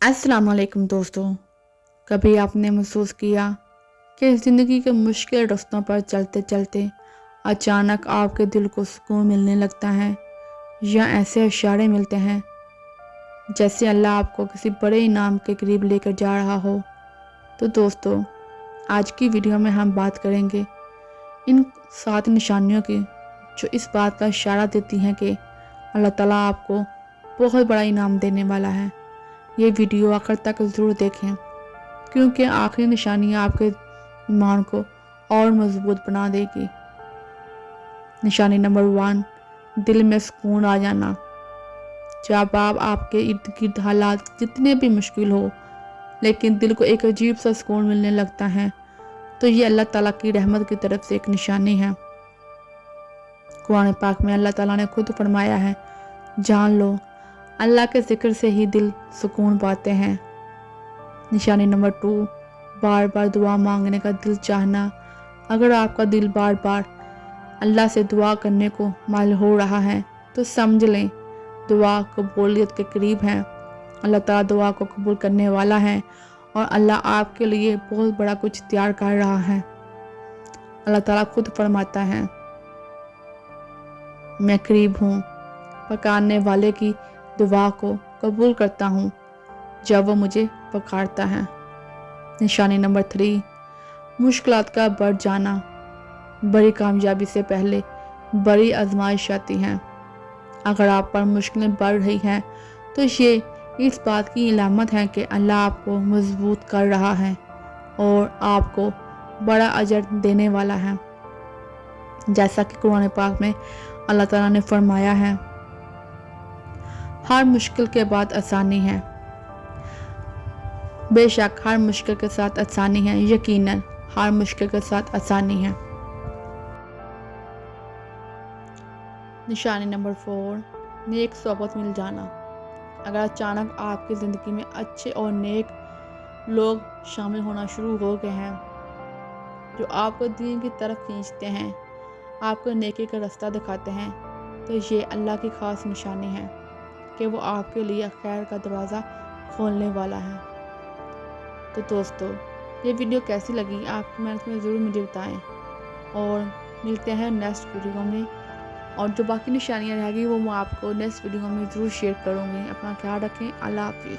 अस्सलाम वालेकुम दोस्तों। कभी आपने महसूस किया कि ज़िंदगी के मुश्किल रास्तों पर चलते चलते अचानक आपके दिल को सुकून मिलने लगता है, या ऐसे इशारे मिलते हैं जैसे अल्लाह आपको किसी बड़े इनाम के करीब लेकर जा रहा हो। तो दोस्तों, आज की वीडियो में हम बात करेंगे इन 7 निशानियों की जो इस बात का इशारा देती हैं कि अल्लाह ताला आपको बहुत बड़ा इनाम देने वाला है। ये वीडियो आखिर तक ज़रूर देखें, क्योंकि आखिरी निशानी आपके ईमान को और मजबूत बना देगी। निशानी नंबर 1, दिल में सुकून आ जाना। जब आपके इर्द गिर्द हालात जितने भी मुश्किल हो, लेकिन दिल को एक अजीब सा सुकून मिलने लगता है, तो ये अल्लाह ताला की रहमत की तरफ से एक निशानी है। कुरान पाक में अल्लाह ताला ने खुद फरमाया है, जान लो अल्लाह के ज़िक्र से ही दिल सुकून पाते हैं। निशानी नंबर 2, बार बार दुआ मांगने का दिल चाहना। अगर आपका दिल बार बार अल्लाह से दुआ करने को माइल हो रहा है, तो समझ लें दुआ कबूलियत के करीब है। अल्लाह ताला दुआ को कबूल करने वाला है और अल्लाह आपके लिए बहुत बड़ा कुछ तैयार कर रहा है। अल्लाह ताला खुद फरमाता है, मैं करीब हूँ, पकाने वाले की दुआ को कबूल करता हूँ जब वो मुझे पुकारता है। निशानी नंबर 3, मुश्किलात का बढ़ जाना। बड़ी कामयाबी से पहले बड़ी आजमाइश आती हैं। अगर आप पर मुश्किलें बढ़ रही हैं, तो ये इस बात की इलामत है कि अल्लाह आपको मजबूत कर रहा है और आपको बड़ा अजर देने वाला है। जैसा कि कुरान पाक में अल्लाह ताला ने फरमाया है, हर मुश्किल के बाद आसानी है। बेशक हर मुश्किल के साथ आसानी है, यकीनन हर मुश्किल के साथ आसानी है। निशानी नंबर 4, नेक सोबत मिल जाना। अगर अचानक आपकी ज़िंदगी में अच्छे और नेक लोग शामिल होना शुरू हो गए हैं, जो आपको दीन की तरफ खींचते हैं, आपको नेकी का रास्ता दिखाते हैं, तो ये अल्लाह की ख़ास निशानी है कि वो आपके लिए खैर का दरवाज़ा खोलने वाला है। तो दोस्तों, ये वीडियो कैसी लगी आप कमेंट्स में ज़रूर मुझे बताएं, और मिलते हैं नेक्स्ट वीडियो में। और जो बाकी निशानियाँ रहेगी वो मैं आपको नेक्स्ट वीडियो में ज़रूर शेयर करूँगी। अपना ख्याल रखें। अल्लाह हाफिज़।